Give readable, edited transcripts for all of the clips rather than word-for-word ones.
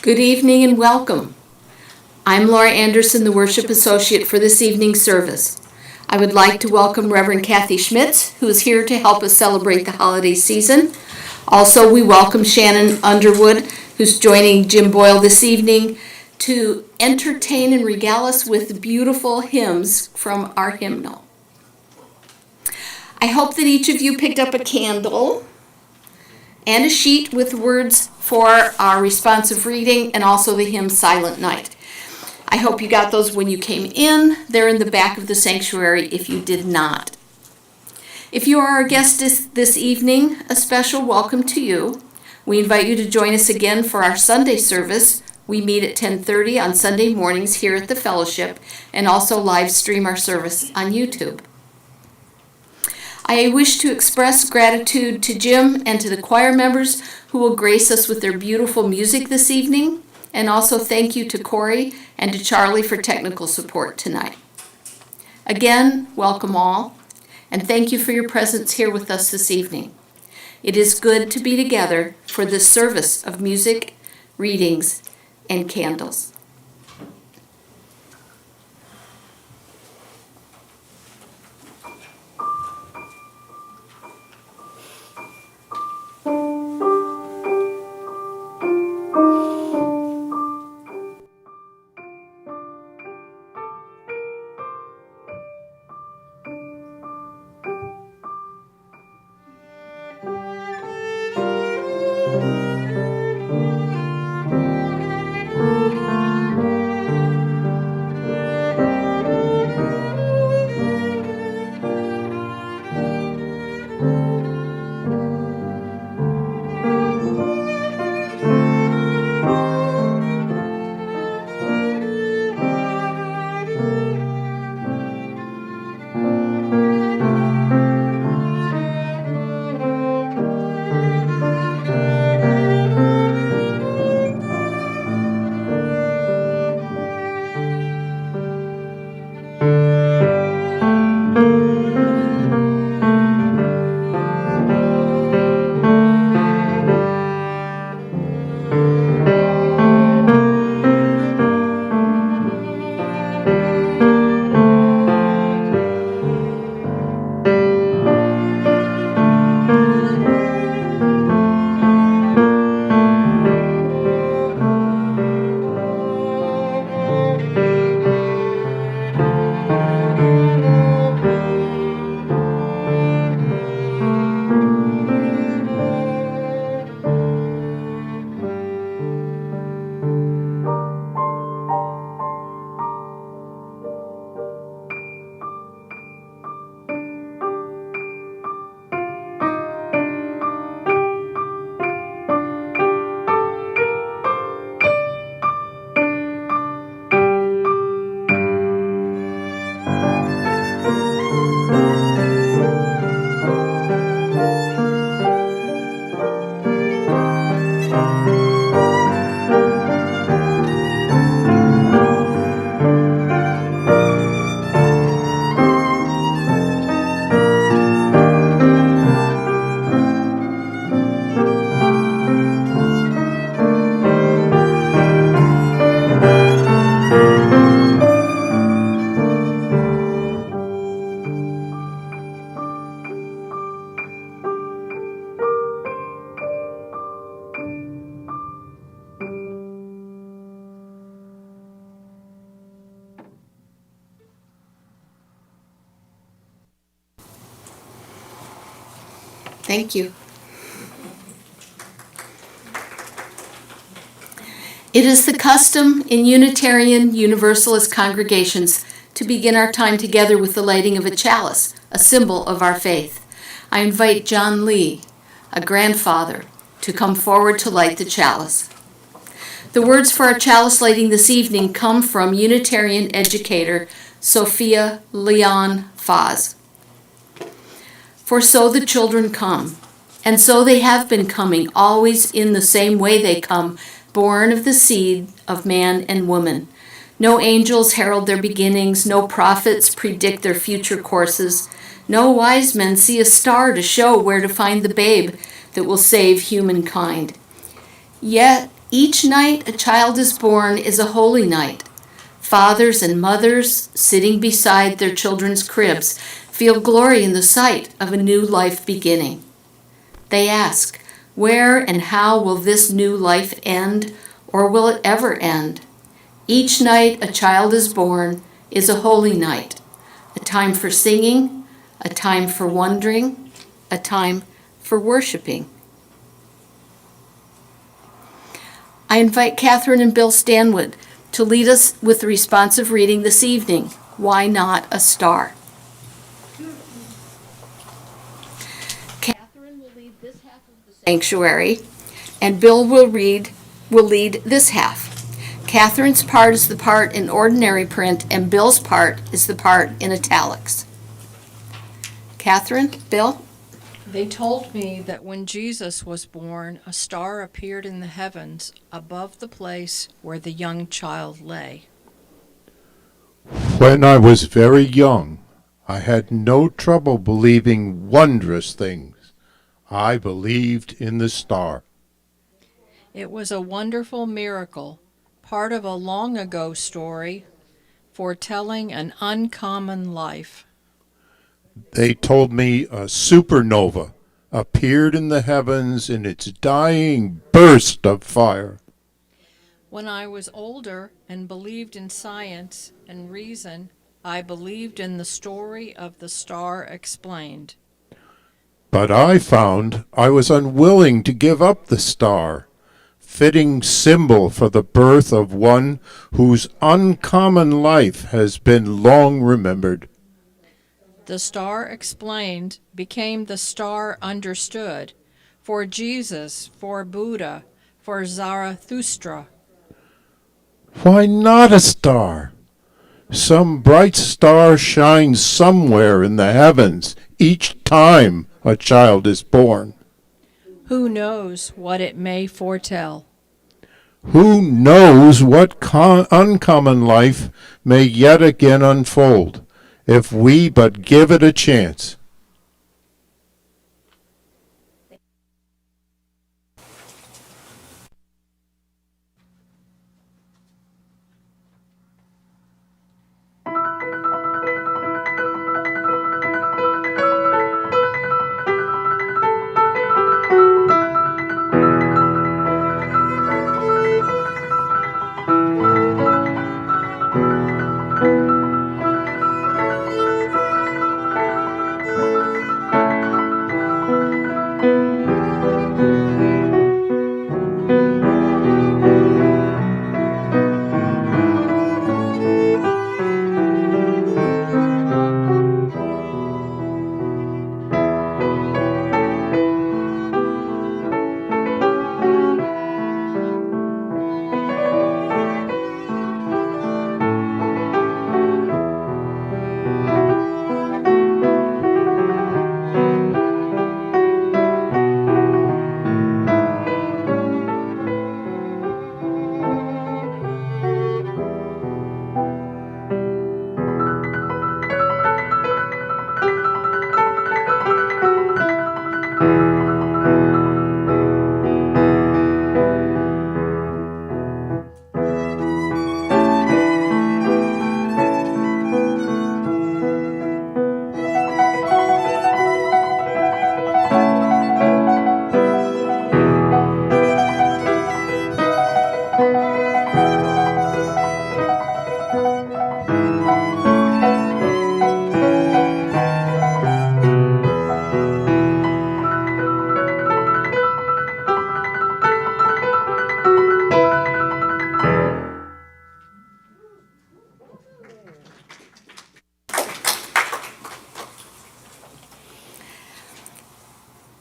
Good evening and welcome. I'm Laura Anderson, the Worship Associate for this evening's service. I would like to welcome Reverend Kathy Schmitz, who is here to help us celebrate the holiday season. Also, we welcome Shannon Underwood, who's joining Jim Boyle this evening to entertain and regale us with beautiful hymns from our hymnal. I hope that each of you picked up a candle and a sheet with words for our responsive reading and also the hymn Silent Night. I hope you got those when you came in. They're in the back of the sanctuary if you did not. If you are our guest this evening, a special welcome to you. We invite you to join us again for our Sunday service. We meet at 10:30 on Sunday mornings here at the fellowship and also live stream our service on YouTube. I wish to express gratitude to Jim and to the choir members who will grace us with their beautiful music this evening, and also thank you to Corey and to Charlie for technical support tonight. Again, welcome all, and thank you for your presence here with us this evening. It is good to be together for this service of music, readings, and candles. Thank you. It is the custom in Unitarian Universalist congregations to begin our time together with the lighting of a chalice, a symbol of our faith. I invite John Lee, a grandfather, to come forward to light the chalice. The words for our chalice lighting this evening come from Unitarian educator Sophia Leon Faz. For so the children come, and so they have been coming, always in the same way they come, born of the seed of man and woman. No angels herald their beginnings, no prophets predict their future courses, no wise men see a star to show where to find the babe that will save humankind. Yet Each night a child is born is a holy night. Fathers and mothers, sitting beside their children's cribs, feel glory in the sight of a new life beginning. They ask, where and how will this new life end, or will it ever end? Each night a child is born is a holy night, a time for singing, a time for wondering, a time for worshiping. I invite Catherine and Bill Stanwood to lead us with the responsive reading this evening, Why Not a Star? Catherine will lead this half of the sanctuary, and Bill will lead this half. Catherine's part is the part in ordinary print, and Bill's part is the part in italics. Catherine, Bill? They told me that when Jesus was born, a star appeared in the heavens above the place where the young child lay. When I was very young, I had no trouble believing wondrous things. I believed in the star. It was a wonderful miracle, part of a long ago story, foretelling an uncommon life. They told me a supernova appeared in the heavens in its dying burst of fire. When I was older and believed in science and reason, I believed in the story of the star explained. But I found I was unwilling to give up the star, fitting symbol for the birth of one whose uncommon life has been long remembered. The star explained became the star understood, for Jesus, for Buddha, for Zarathustra. Why not a star? Some bright star shines somewhere in the heavens each time a child is born. Who knows what it may foretell? Who knows what uncommon life may yet again unfold, if we but give it a chance.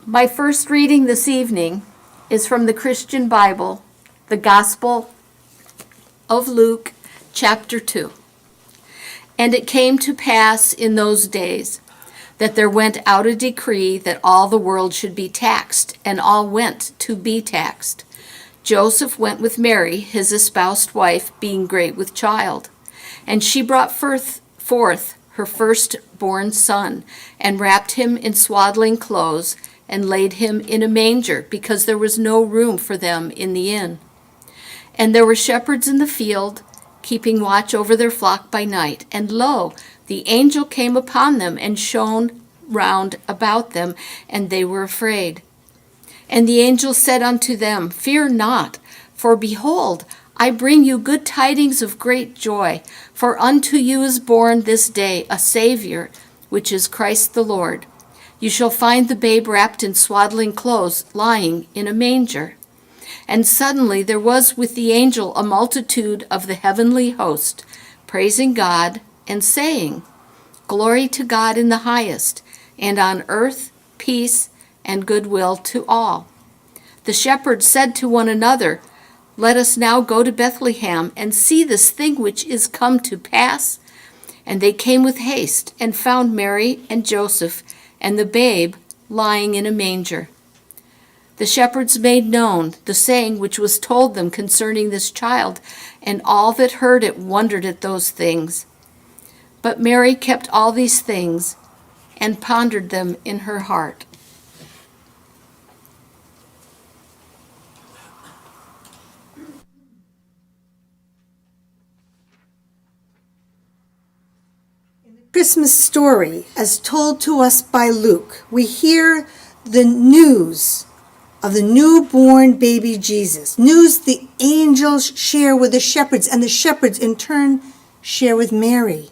My first reading this evening is from the Christian Bible, the Gospel of Luke, chapter 2. And it came to pass in those days that there went out a decree that all the world should be taxed, and all went to be taxed. Joseph went with Mary, his espoused wife, being great with child. And she brought forth her firstborn son, and wrapped him in swaddling clothes, and laid him in a manger, because there was no room for them in the inn. And there were shepherds in the field, keeping watch over their flock by night. And lo, the angel came upon them and shone round about them, and they were afraid. And the angel said unto them, Fear not, for behold, I bring you good tidings of great joy. For unto you is born this day a Savior, which is Christ the Lord. You shall find the babe wrapped in swaddling clothes, lying in a manger. And suddenly there was with the angel a multitude of the heavenly host, praising God and saying, Glory to God in the highest, and on earth peace and goodwill to all. The shepherds said to one another, Let us now go to Bethlehem and see this thing which is come to pass. And they came with haste and found Mary and Joseph and the babe lying in a manger. The shepherds made known the saying which was told them concerning this child, and all that heard it wondered at those things. But Mary kept all these things and pondered them in her heart. Christmas story, as told to us by Luke, we hear the news of the newborn baby Jesus. News the angels share with the shepherds, and the shepherds in turn share with Mary.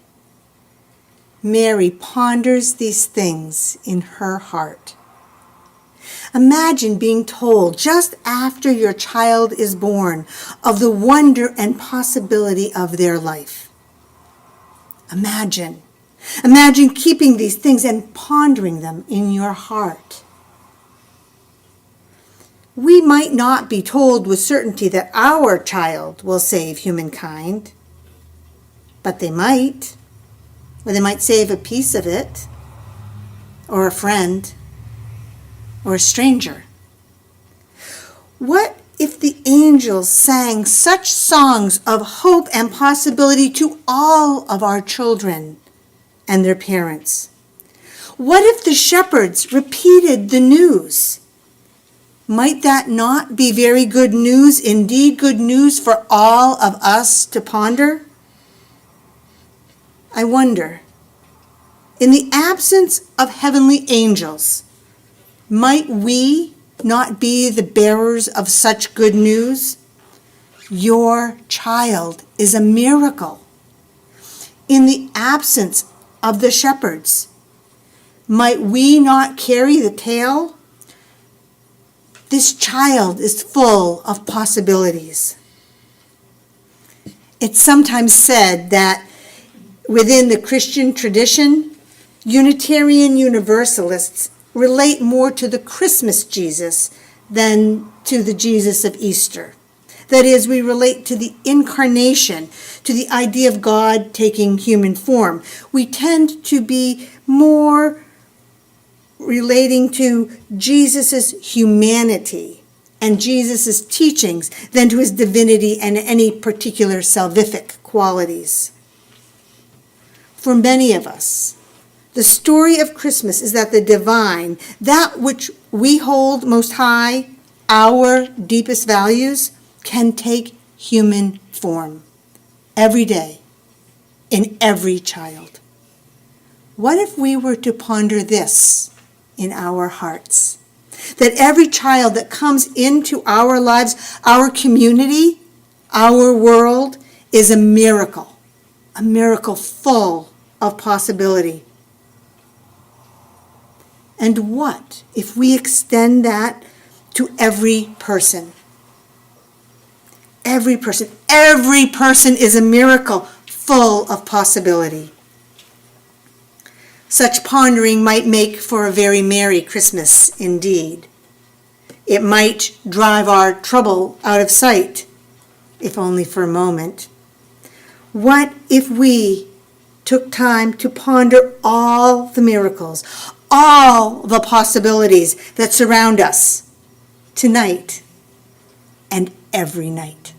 Mary ponders these things in her heart. Imagine being told just after your child is born of the wonder and possibility of their life. Imagine keeping these things and pondering them in your heart. We might not be told with certainty that our child will save humankind, but they might. Or they might save a piece of it, or a friend, or a stranger. What if the angels sang such songs of hope and possibility to all of our children and their parents? What if the shepherds repeated the news? Might that not be very good news, indeed good news for all of us to ponder? I wonder, in the absence of heavenly angels, might we not be the bearers of such good news? Your child is a miracle. In the absence of the shepherds, might we not carry the tale? This child is full of possibilities. It's sometimes said that within the Christian tradition, Unitarian Universalists relate more to the Christmas Jesus than to the Jesus of Easter. That is, we relate to the incarnation, to the idea of God taking human form. We tend to be more relating to Jesus' humanity and Jesus' teachings than to his divinity and any particular salvific qualities. For many of us, the story of Christmas is that the divine, that which we hold most high, our deepest values, can take human form every day in every child. What if we were to ponder this in our hearts? That every child that comes into our lives, our community, our world, is a miracle full of possibility. And what if we extend that to every person? Every person is a miracle full of possibility. Such pondering might make for a very merry Christmas indeed. It might drive our trouble out of sight, if only for a moment. What if we took time to ponder all the miracles, all the possibilities that surround us tonight and every night?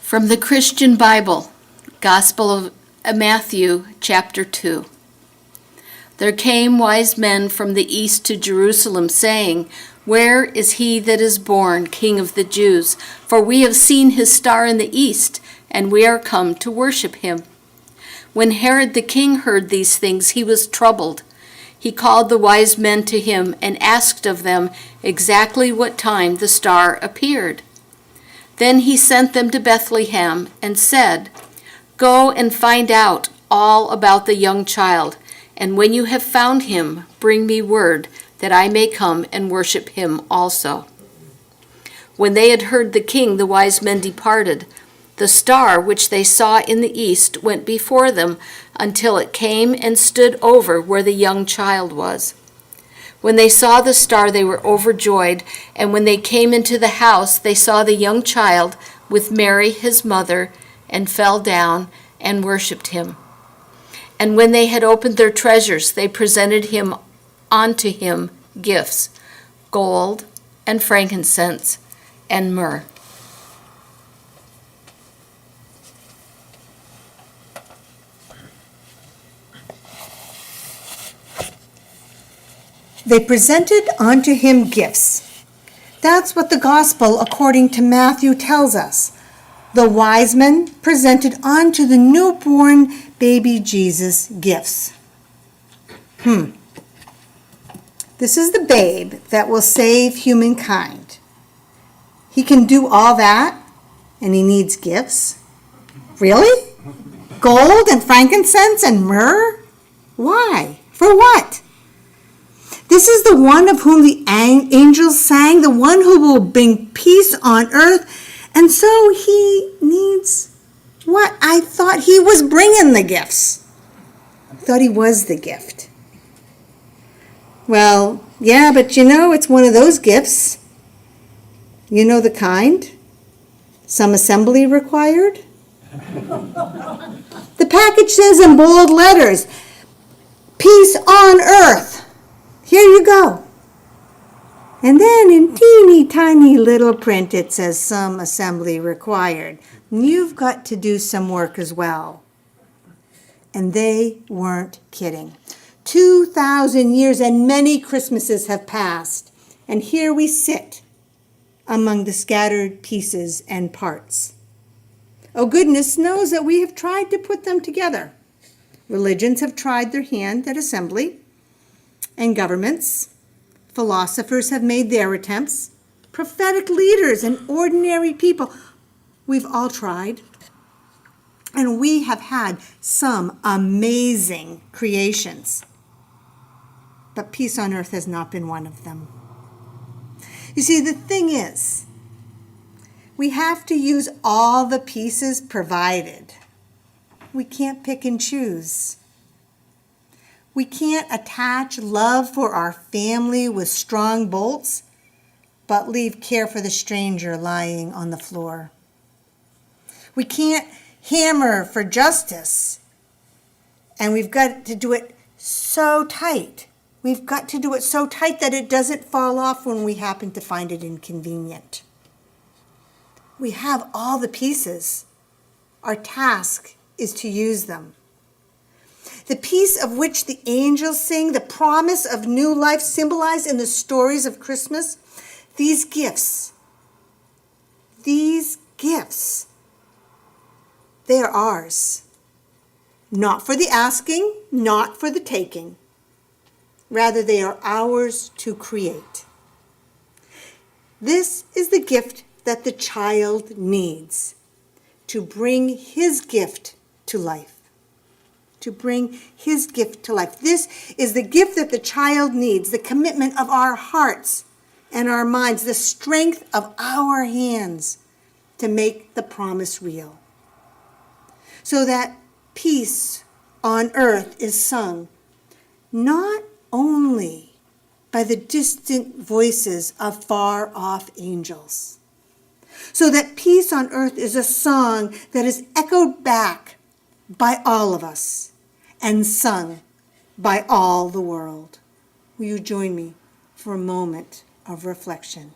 From the Christian Bible, Gospel of Matthew, chapter 2. There came wise men from the east to Jerusalem, saying, "Where is he that is born King of the Jews? For we have seen his star in the east, and we are come to worship him." When Herod the king heard these things, he was troubled. He called the wise men to him and asked of them exactly what time the star appeared. Then he sent them to Bethlehem and said, "Go and find out all about the young child, and when you have found him, bring me word that I may come and worship him also." When they had heard the king, the wise men departed. The star which they saw in the east went before them until it came and stood over where the young child was. When they saw the star, they were overjoyed, and when they came into the house, they saw the young child with Mary his mother, and fell down and worshipped him. And when they had opened their treasures, they presented unto him gifts, gold and frankincense and myrrh. They presented unto him gifts. That's what the gospel according to Matthew tells us. The wise men presented unto the newborn baby Jesus gifts. This is the babe that will save humankind. He can do all that, and he needs gifts? Really? Gold and frankincense and myrrh? Why? For what? This is the one of whom the angels sang, the one who will bring peace on earth. And so he needs what? I thought he was bringing the gifts. I thought he was the gift. Well, yeah, but it's one of those gifts. You know the kind? Some assembly required? The package says in bold letters, "Peace on earth." Here you go. And then in teeny tiny little print it says some assembly required. You've got to do some work as well. And they weren't kidding. 2,000 years and many Christmases have passed, and here we sit among the scattered pieces and parts. Oh, goodness knows that we have tried to put them together. Religions have tried their hand at assembly, and governments, philosophers have made their attempts, prophetic leaders and ordinary people, we've all tried. And we have had some amazing creations. But peace on earth has not been one of them. You see, the thing is, we have to use all the pieces provided. We can't pick and choose. We can't attach love for our family with strong bolts, but leave care for the stranger lying on the floor. We can't hammer for justice, and we've got to do it so tight. We've got to do it so tight that it doesn't fall off when we happen to find it inconvenient. We have all the pieces. Our task is to use them. The peace of which the angels sing, the promise of new life symbolized in the stories of Christmas, these gifts, they are ours. Not for the asking, not for the taking. Rather, they are ours to create. This is the gift that the child needs to bring his gift to life. To bring his gift to life. This is the gift that the child needs, the commitment of our hearts and our minds, the strength of our hands to make the promise real. So that peace on earth is sung not only by the distant voices of far-off angels. So that peace on earth is a song that is echoed back by all of us and sung by all the world. Will you join me for a moment of reflection?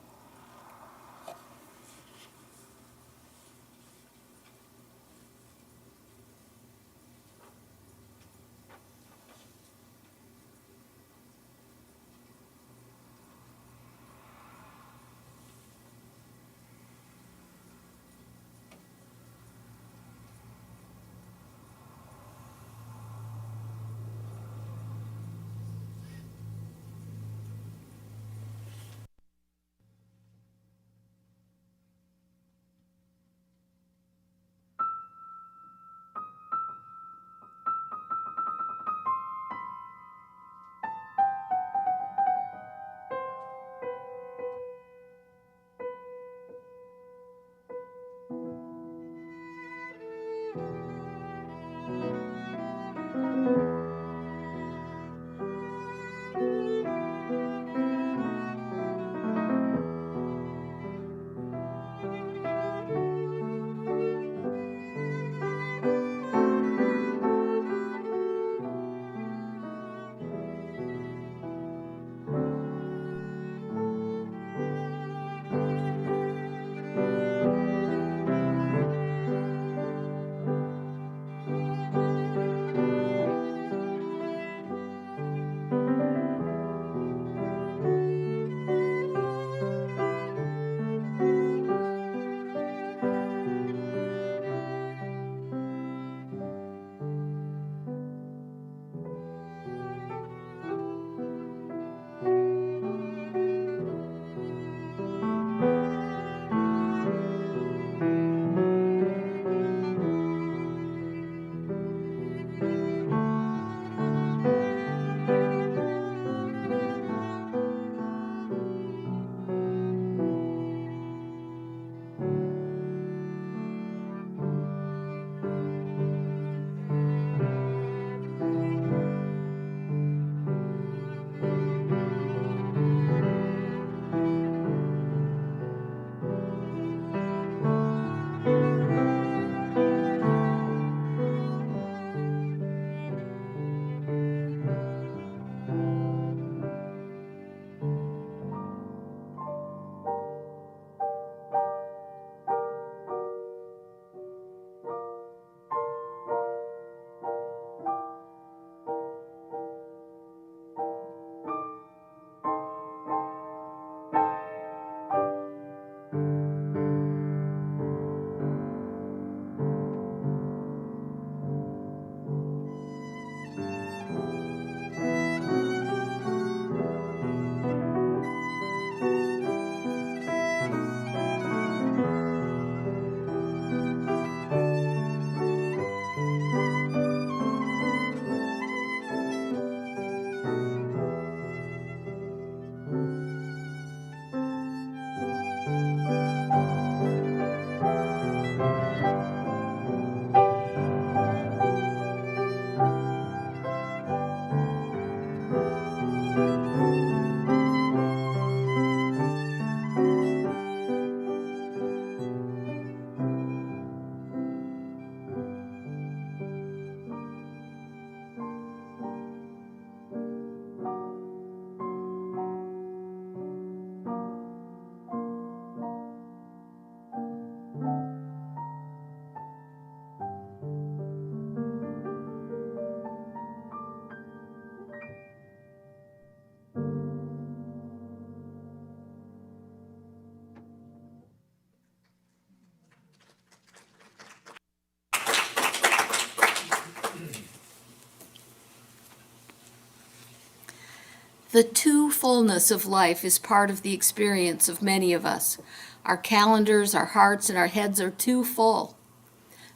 The two-fullness of life is part of the experience of many of us. Our calendars, our hearts, and our heads are too full.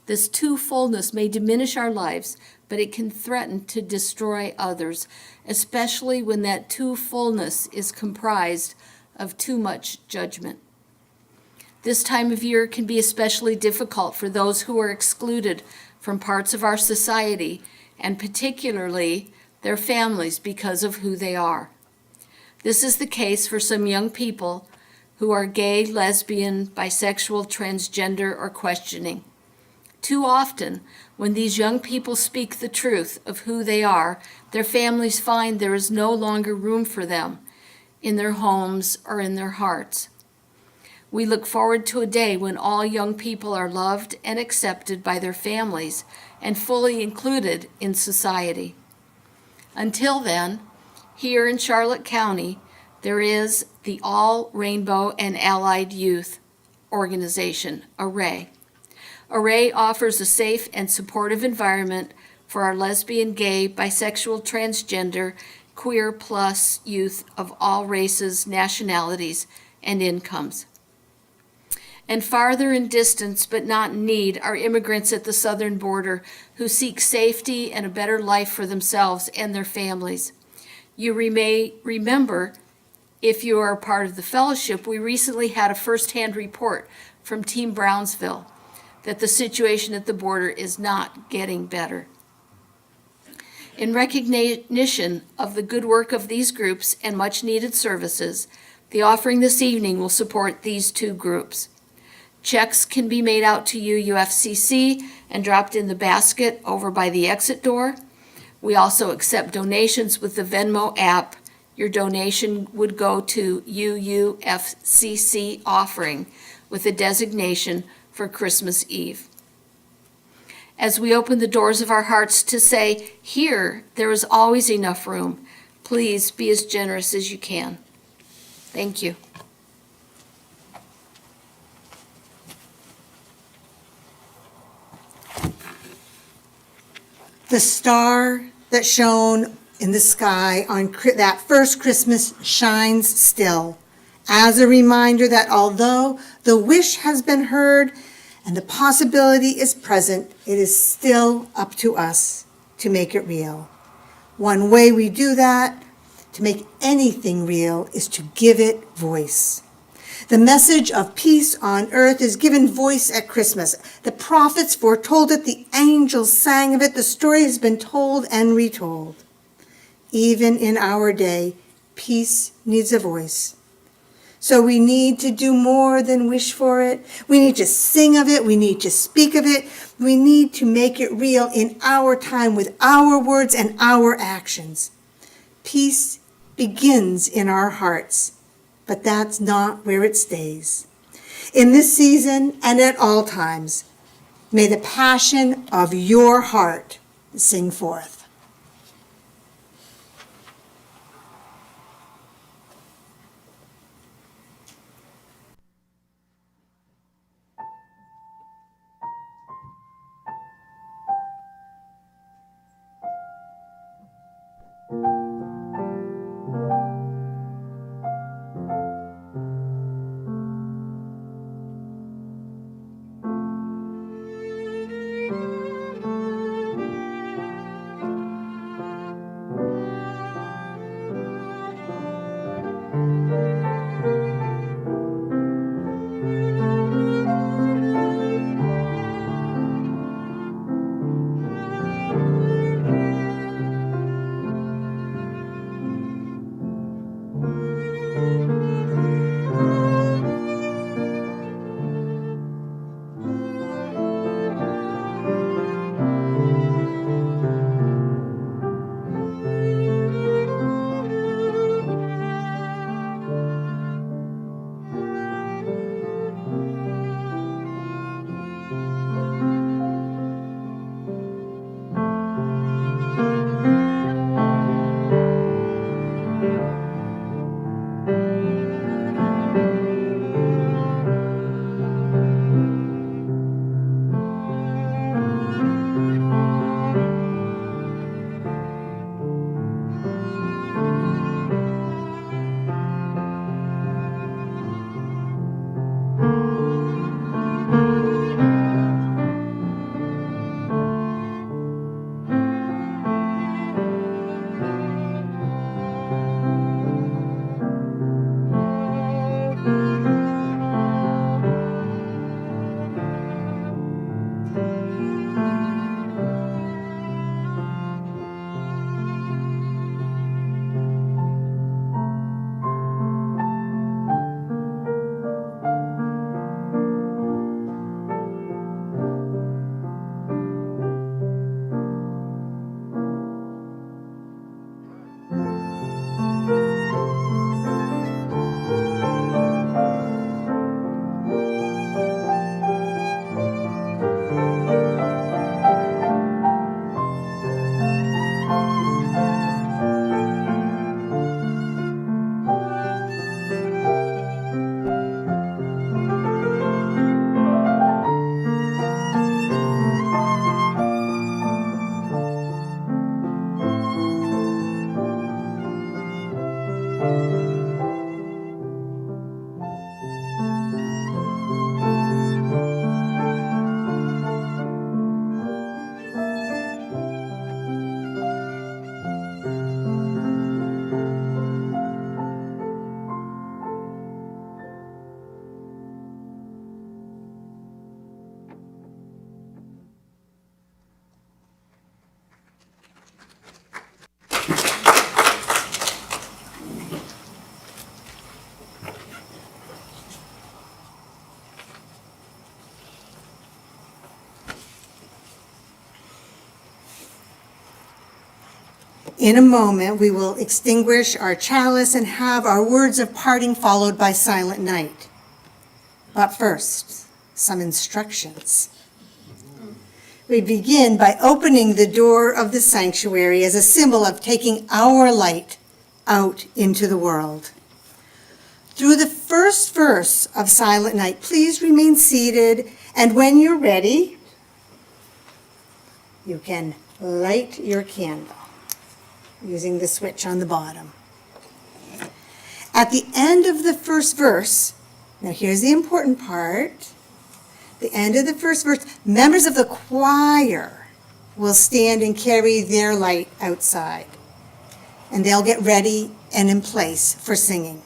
This two-fullness may diminish our lives, but it can threaten to destroy others, especially when that two-fullness is comprised of too much judgment. This time of year can be especially difficult for those who are excluded from parts of our society, and particularly their families because of who they are. This is the case for some young people who are gay, lesbian, bisexual, transgender, or questioning. Too often, when these young people speak the truth of who they are, their families find there is no longer room for them in their homes or in their hearts. We look forward to a day when all young people are loved and accepted by their families and fully included in society. Until then, here in Charlotte County, there is the All Rainbow and Allied Youth Organization, ARRAY. ARRAY offers a safe and supportive environment for our lesbian, gay, bisexual, transgender, queer plus youth of all races, nationalities, and incomes. And farther in distance but not in need are immigrants at the southern border who seek safety and a better life for themselves and their families. You may remember, if you are a part of the fellowship, we recently had a first-hand report from Team Brownsville that the situation at the border is not getting better. In recognition of the good work of these groups and much-needed services, the offering this evening will support these two groups. Checks can be made out to UFCC and dropped in the basket over by the exit door. We also accept donations with the Venmo app. Your donation would go to UFCC offering with a designation for Christmas Eve. As we open the doors of our hearts to say, here, there is always enough room, please be as generous as you can. Thank you. The star that shone in the sky on that first Christmas shines still, as a reminder that although the wish has been heard and the possibility is present, it is still up to us to make it real. One way we do that, to make anything real, is to give it voice. The message of peace on earth is given voice at Christmas. The prophets foretold it, the angels sang of it, the story has been told and retold. Even in our day, peace needs a voice. So we need to do more than wish for it. We need to sing of it. We need to speak of it. We need to make it real in our time with our words and our actions. Peace begins in our hearts, but that's not where it stays. In this season and at all times, may the passion of your heart sing forth. In a moment, we will extinguish our chalice and have our words of parting followed by silent night. But first, some instructions. We begin by opening the door of the sanctuary as a symbol of taking our light out into the world. Through the first verse of Silent Night, please remain seated, and when you're ready, you can light your candle using the switch on the bottom. At the end of the first verse, now here's the important part, the end of the first verse, members of the choir will stand and carry their light outside, and they'll get ready and in place for singing.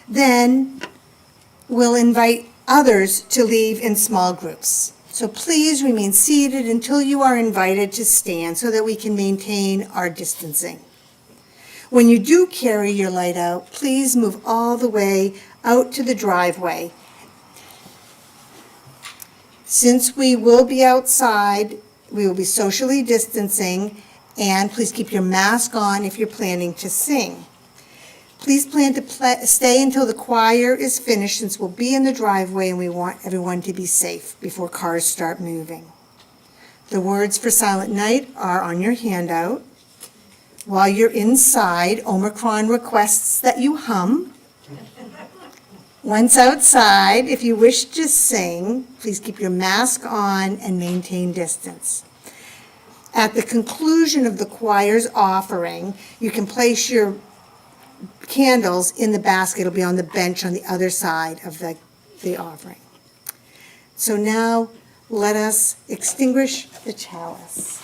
Then we'll invite others to leave in small groups. So please remain seated until you are invited to stand so that we can maintain our distancing. When you do carry your light out, please move all the way out to the driveway. Since we will be outside, we will be socially distancing, and please keep your mask on if you're planning to sing. Please plan to stay until the choir is finished, since we'll be in the driveway and we want everyone to be safe before cars start moving. The words for Silent Night are on your handout. While you're inside, Omicron requests that you hum. Once outside, if you wish to sing, please keep your mask on and maintain distance. At the conclusion of the choir's offering, you can place your candles in the basket. It'll be on the bench on the other side of the offering. So now let us extinguish the chalice.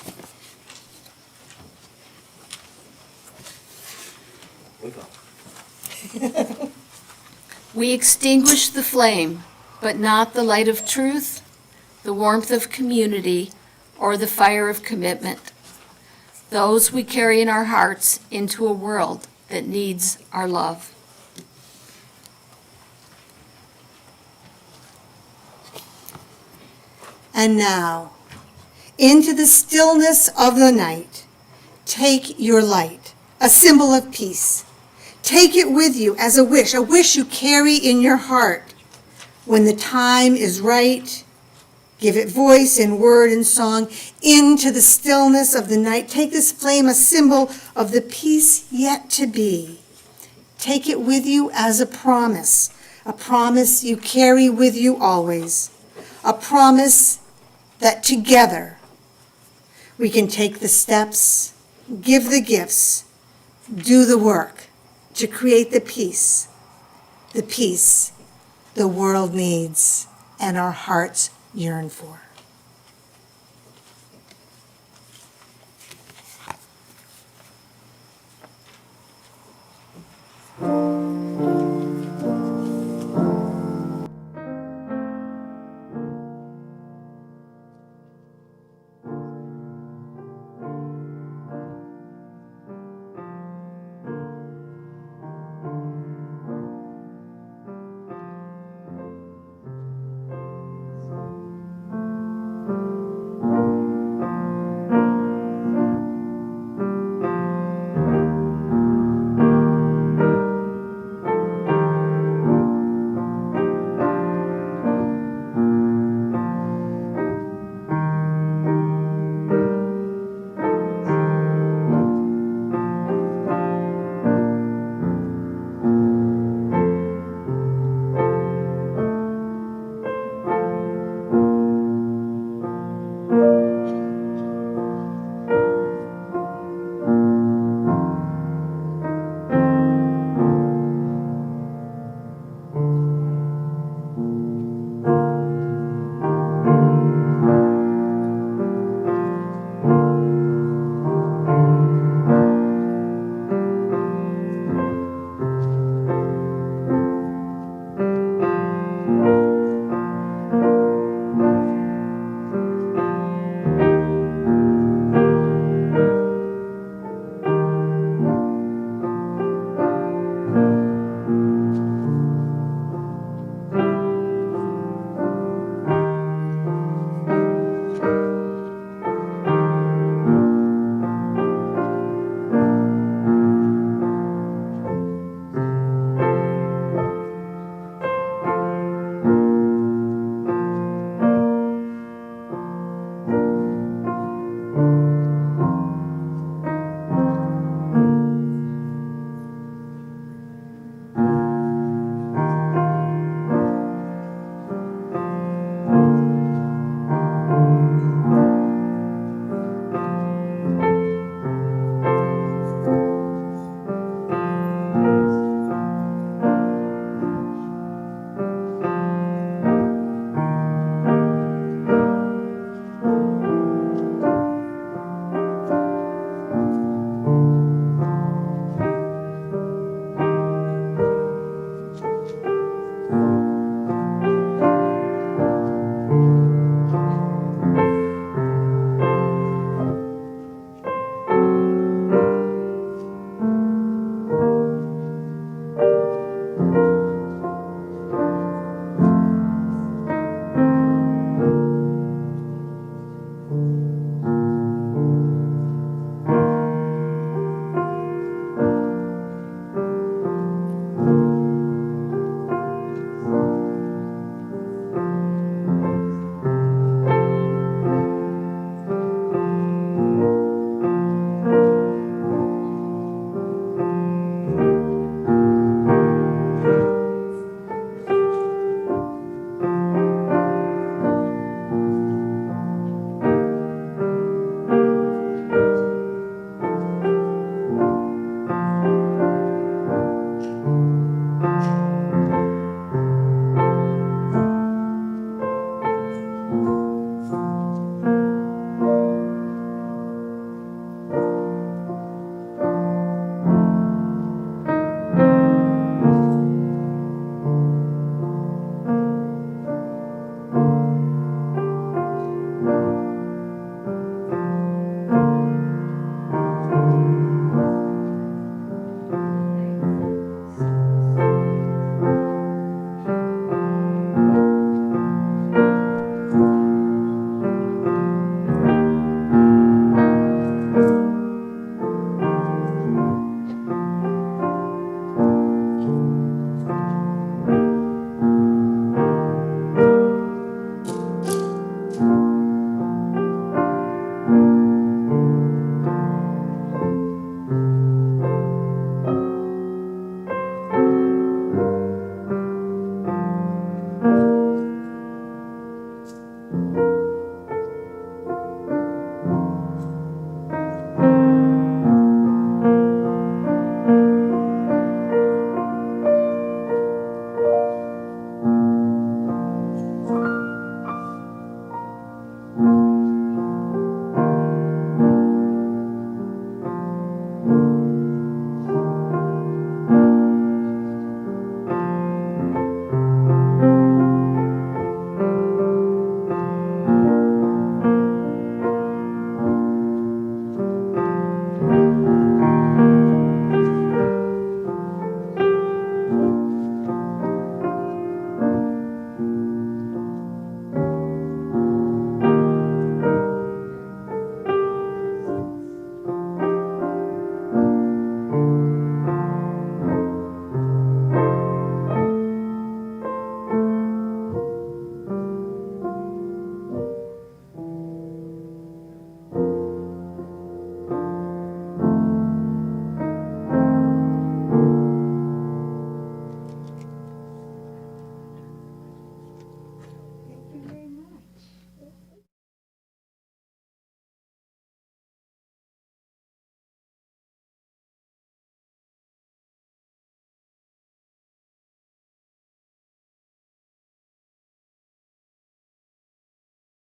We extinguish the flame, but not the light of truth, the warmth of community, or the fire of commitment. Those we carry in our hearts into a world that needs our love. And now, into the stillness of the night, take your light, a symbol of peace. Take it with you as a wish you carry in your heart. When the time is right, give it voice in word and song. Into the stillness of the night, take this flame, a symbol of the peace yet to be. Take it with you as a promise you carry with you always, a promise that together we can take the steps, give the gifts, do the work to create the peace the world needs and our hearts yearn for.